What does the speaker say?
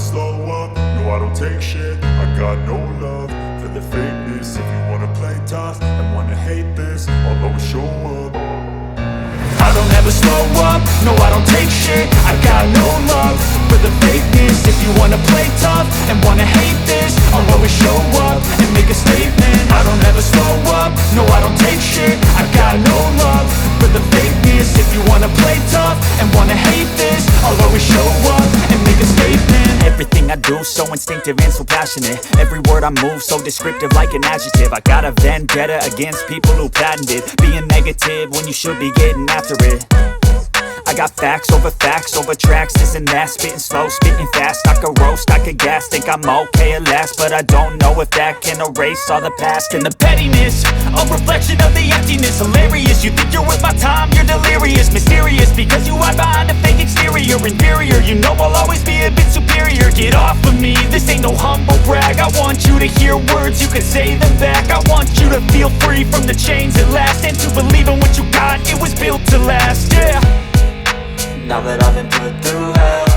slow up, no I don't take shit. I got no love for the fakeness. If you wanna play tough and wanna hate this, I'll always show up. I don't ever slow up, no I don't take shit. I got no love for the fakeness. If you wanna play tough and wanna hate this, I'll always show up and make a statement. I don't ever slow up, no I don't take shit. I got no love for the fakeness. If you wanna play tough and wanna hate this, I'll always show up and make a statement. Everything I do so instinctive and so passionate. Every word I move so descriptive like an adjective. I got a vendetta against people who patented being negative when you should be getting after it. I got facts over tracks, this and that. Spitting slow, spitting fast, I could roast, I could gas. Think I'm okay at last, but I don't know if that can erase all the past. And the pettiness, a reflection of the emptiness. Hilarious, you think you're worth my time, you're delirious. Mysterious, because you hide behind a fake exterior. Inferior, you know I'll always be a bit superior. Get off of me, this ain't no humble brag. I want you to hear words, you can say them back. I want you to feel free from the chains at last, and to believe in what you got, it was built to last, yeah. Now that I've been put through hell,